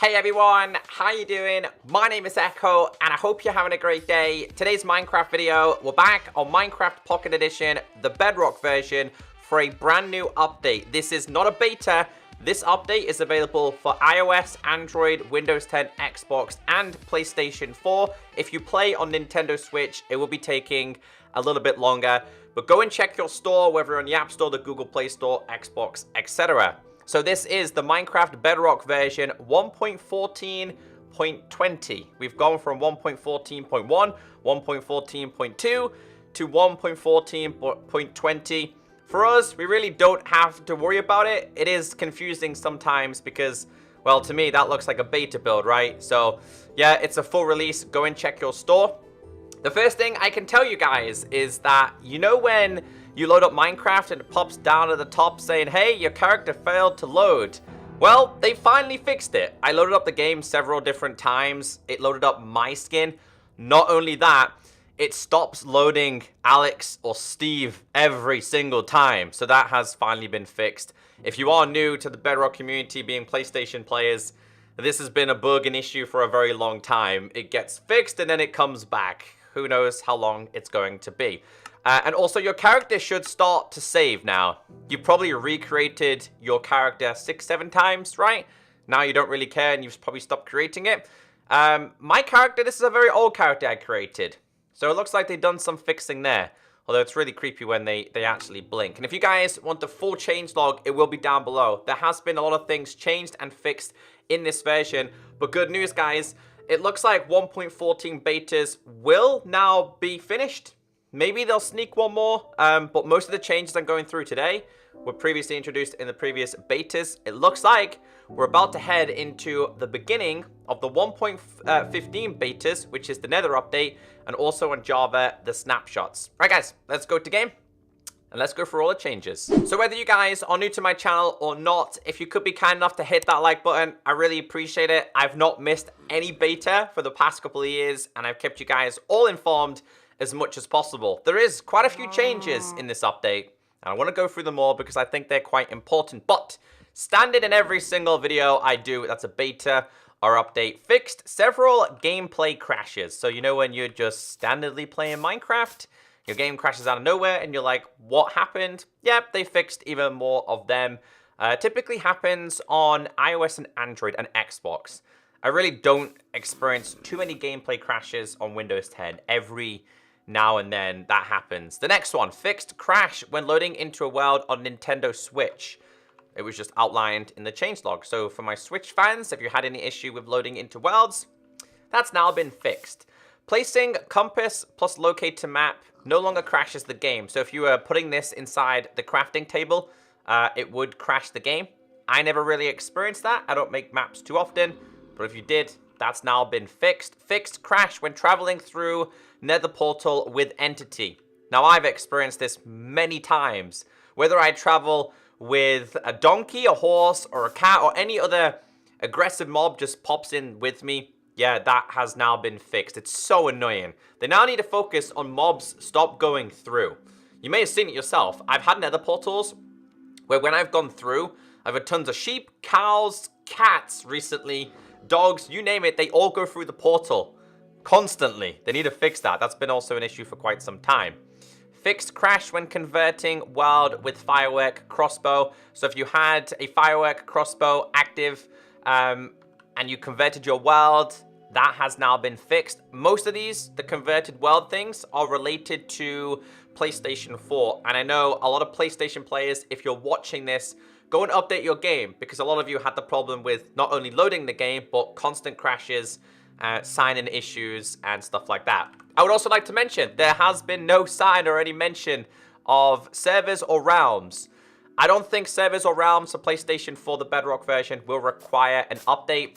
Hey everyone, how you doing? My name is Echo and I hope you're having a great day. Today's Minecraft video, we're back on Minecraft Pocket Edition, the Bedrock version, for a brand new update. This is not a beta. This update is available for iOS, Android, Windows 10, Xbox, and PlayStation 4. If you play on Nintendo Switch, it will be taking a little bit longer. But go and check your store, whether on the App Store, the Google Play Store, Xbox, etc. So this is the Minecraft Bedrock version 1.14.20. We've gone from 1.14.1, 1.14.2 to 1.14.20. For us, we really don't have to worry about it. It is confusing sometimes because, well, to me, that looks like a beta build, right? So, yeah, it's a full release. Go and check your store. The first thing I can tell you guys is that, you know when you load up Minecraft and it pops down at the top saying, hey, your character failed to load? Well, they finally fixed it. I loaded up the game several different times. It loaded up my skin. Not only that, it stops loading Alex or Steve every single time. So that has finally been fixed. If you are new to the Bedrock community, being PlayStation players, this has been a bug and issue for a very long time. It gets fixed and then it comes back. Who knows how long it's going to be. And also, your character should start to save now. You probably recreated your character 6-7 times, right? Now you don't really care and you've probably stopped creating it. My character, this is a very old character I created. So it looks like they've done some fixing there. Although it's really creepy when they actually blink. And if you guys want the full changelog, it will be down below. There has been a lot of things changed and fixed in this version. But good news, guys. It looks like 1.14 betas will now be finished. Maybe they'll sneak one more, but most of the changes I'm going through today were previously introduced in the previous betas. It looks like we're about to head into the beginning of the 1.15 betas, which is the Nether update, and also on Java, the snapshots. All right, guys, let's go to game. And let's go through all the changes. So whether you guys are new to my channel or not, if you could be kind enough to hit that like button, I really appreciate it. I've not missed any beta for the past couple of years, and I've kept you guys all informed as much as possible. There is quite a few changes in this update, and I want to go through them all because I think they're quite important. But standard in every single video I do, that's a beta or update, fixed several gameplay crashes. So you know when you're just standardly playing Minecraft, your game crashes out of nowhere and you're like, what happened? Yep, they fixed even more of them. Typically happens on iOS and Android and Xbox. I really don't experience too many gameplay crashes on Windows 10. Every now and then that happens. The next one, fixed crash when loading into a world on Nintendo Switch. It was just outlined in the changelog. So for my Switch fans, if you had any issue with loading into worlds, that's now been fixed. Placing compass plus locate to map no longer crashes the game. So if you were putting this inside the crafting table, it would crash the game. I never really experienced that. I don't make maps too often, but if you did, that's now been fixed. Fixed crash when traveling through Nether Portal with Entity. Now, I've experienced this many times. Whether I travel with a donkey, a horse, or a cat, or any other aggressive mob just pops in with me, yeah, that has now been fixed. It's so annoying. They now need to focus on mobs stop going through. You may have seen it yourself. I've had Nether Portals where when I've gone through, I've had tons of sheep, cows, cats recently, dogs, you name it, they all go through the portal constantly. They need to fix that. That's been also an issue for quite some time. Fixed crash when converting world with firework crossbow. So if you had a firework crossbow active and you converted your world, that has now been fixed. Most of these, the converted world things, are related to PlayStation 4. And I know a lot of PlayStation players, if you're watching this, go and update your game, because a lot of you had the problem with not only loading the game, but constant crashes, sign-in issues, and stuff like that. I would also like to mention, there has been no sign or any mention of servers or realms. I don't think servers or realms for PlayStation 4, the Bedrock version, will require an update.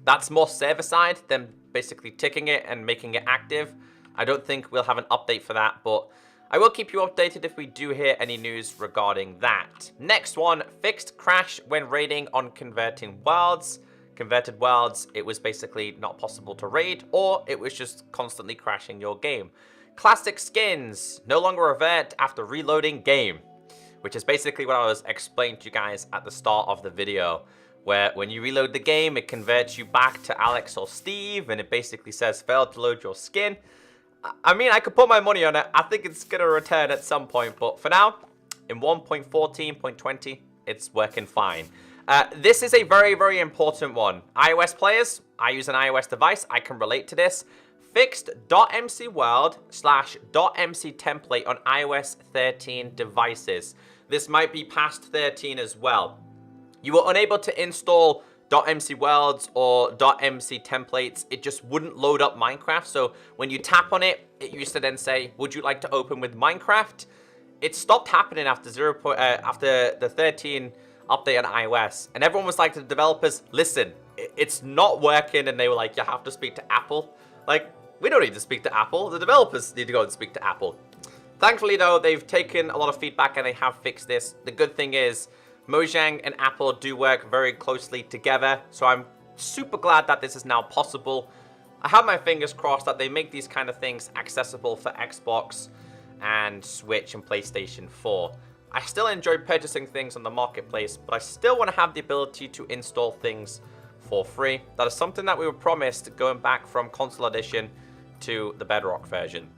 That's more server-side than basically ticking it and making it active. I don't think we'll have an update for that, but I will keep you updated if we do hear any news regarding that. Next one, fixed crash when raiding on converting worlds. Converted worlds, it was basically not possible to raid, or it was just constantly crashing your game. Classic skins no longer revert after reloading game, which is basically what I was explaining to you guys at the start of the video. where when you reload the game, it converts you back to Alex or Steve, and it basically says failed to load your skin. I mean, I could put my money on it. I think it's going to return at some point, but for now, in 1.14.20, it's working fine. This is a very, very important one. iOS players, I use an iOS device. I can relate to this. Fixed .mcworld/.mc template on iOS 13 devices. This might be past 13 as well. You were unable to install .mcworlds or .mc templates. It just wouldn't load up Minecraft. So when you tap on it, it used to then say, would you like to open with Minecraft? It stopped happening after after the 13 update on iOS. And everyone was like to the developers, listen, it's not working. And they were like, you have to speak to Apple. Like, we don't need to speak to Apple. The developers need to go and speak to Apple. Thankfully, though, they've taken a lot of feedback and they have fixed this. The good thing is, Mojang and Apple do work very closely together, so I'm super glad that this is now possible. I have my fingers crossed that they make these kind of things accessible for Xbox and Switch and PlayStation 4. I still enjoy purchasing things on the marketplace, but I still want to have the ability to install things for free. That is something that we were promised going back from Console Edition to the Bedrock version.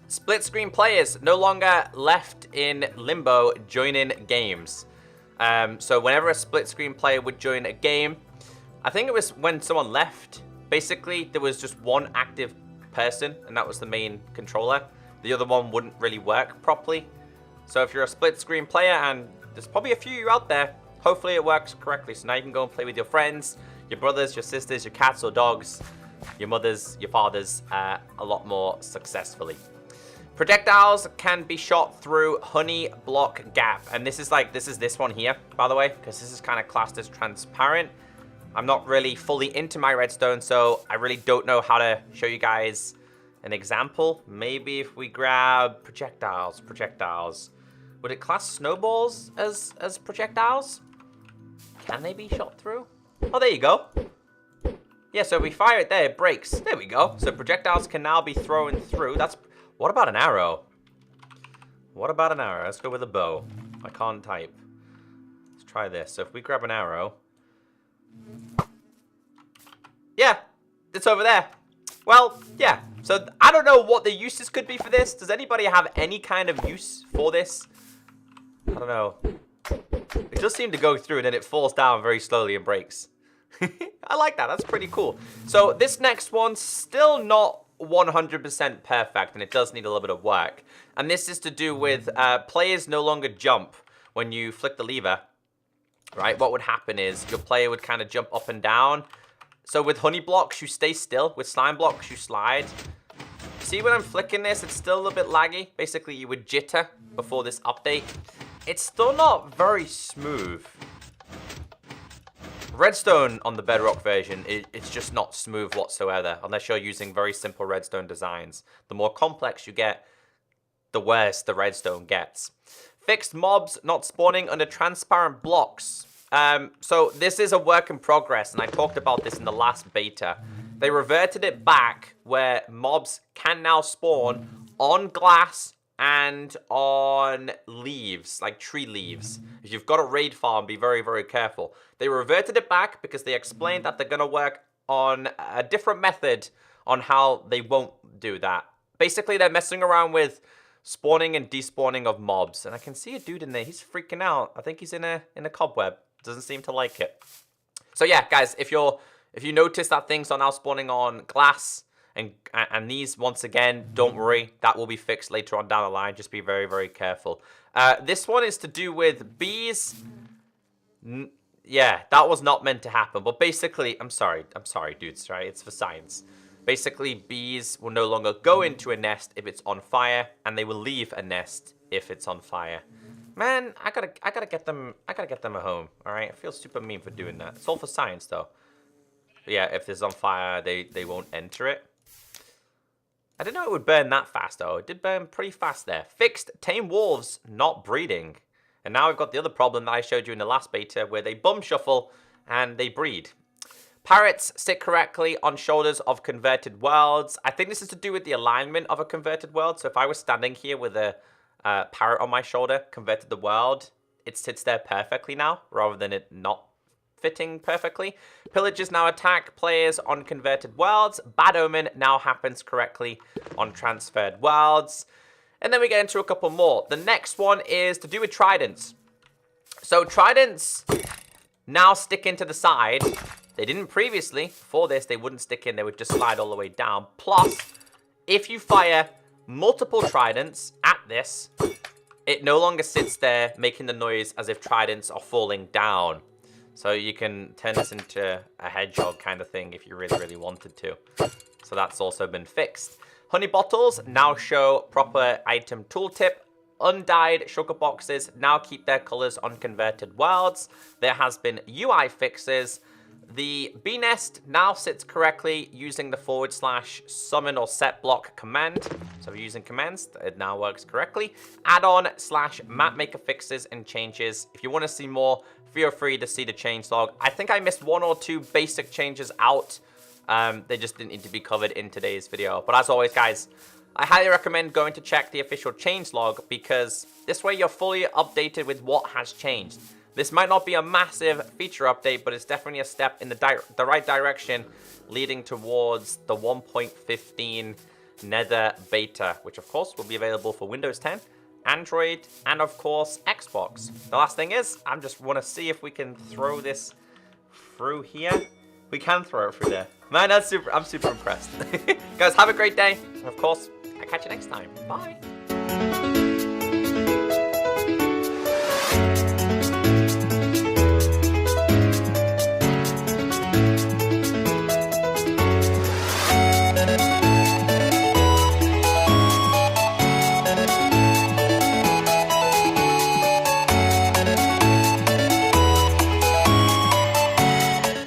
Split screen players no longer left in limbo joining games. So whenever a split screen player would join a game, I think it was when someone left, basically there was just one active person and that was the main controller. The other one wouldn't really work properly. So if you're a split screen player, and there's probably a few of you out there, hopefully it works correctly. So now you can go and play with your friends, your brothers, your sisters, your cats or dogs, your mothers, your fathers, a lot more successfully. Projectiles can be shot through honey block gap. And this is this one here, by the way, because this is kind of classed as transparent. I'm not really fully into my redstone, so I really don't know how to show you guys an example. Maybe if we grab projectiles. Would it class snowballs as projectiles? Can they be shot through? Oh, there you go. Yeah, so if we fire it there, it breaks. There we go. So projectiles can now be thrown through. What about an arrow? What about an arrow? Let's go with a bow. I can't type. Let's try this. So if we grab an arrow. Yeah, it's over there. Well, yeah. So I don't know what the uses could be for this. Does anybody have any kind of use for this? I don't know. It does seem to go through and then it falls down very slowly and breaks. I like that. That's pretty cool. So this next one's still not 100% perfect, and it does need a little bit of work. And this is to do with players no longer jump when you flick the lever, right? What would happen is your player would kind of jump up and down. So with honey blocks, you stay still. With slime blocks, you slide. See, when I'm flicking this, it's still a little bit laggy. Basically, you would jitter before this update. It's still not very smooth. Redstone on the Bedrock version, it's just not smooth whatsoever, unless you're using very simple redstone designs. The more complex you get, the worse the redstone gets. Fixed mobs not spawning under transparent blocks. So this is a work in progress, and I talked about this in the last beta. They reverted it back where mobs can now spawn on glass and on leaves, like tree leaves. If you've got a raid farm, be very, very careful. They reverted it back because they explained that they're going to work on a different method on how they won't do that. Basically, they're messing around with spawning and despawning of mobs. And I can see a dude in there. He's freaking out. I think he's in a cobweb. Doesn't seem to like it. So yeah, guys, if you notice that things are now spawning on glass, and these, once again, don't worry. That will be fixed later on down the line. Just be very, very careful. This one is to do with bees. Yeah, that was not meant to happen. But basically, I'm sorry, dudes, right? It's for science. Basically, bees will no longer go into a nest if it's on fire, and they will leave a nest if it's on fire. Man, I gotta get them a home, all right? I feel super mean for doing that. It's all for science, though. But yeah, if it's on fire, they won't enter it. I didn't know it would burn that fast, though. It did burn pretty fast there. Fixed tame wolves not breeding. And now we've got the other problem that I showed you in the last beta, where they bum shuffle and they breed. Parrots sit correctly on shoulders of converted worlds. I think this is to do with the alignment of a converted world. So if I was standing here with a parrot on my shoulder, converted the world, it sits there perfectly now, rather than it not fitting perfectly. Pillagers now attack players on converted worlds. Bad Omen now happens correctly on transferred worlds. And then we get into a couple more. The next one is to do with Tridents. So Tridents now stick into the side. They didn't previously. Before this, they wouldn't stick in. They would just slide all the way down. Plus, if you fire multiple Tridents at this, it no longer sits there making the noise as if Tridents are falling down. So you can turn this into a hedgehog kind of thing if you really, really wanted to. So that's also been fixed. Honey bottles now show proper item tooltip. Undyed sugar boxes now keep their colors on converted worlds. There has been UI fixes. The bee nest now sits correctly using the / summon or set block command. So if you're using commands, it now works correctly. Add-on / map maker fixes and changes. If you want to see more, feel free to see the changelog. I think I missed 1 or 2 basic changes out. They just didn't need to be covered in today's video. But as always, guys, I highly recommend going to check the official changelog because this way you're fully updated with what has changed. This might not be a massive feature update, but it's definitely a step in the right direction leading towards the 1.15 Nether beta, which of course will be available for Windows 10, Android, and of course Xbox. The last thing is, I just want to see if we can throw this through here. We can throw it through there. Man, I'm super impressed. Guys, have a great day. And of course, I'll catch you next time. Bye.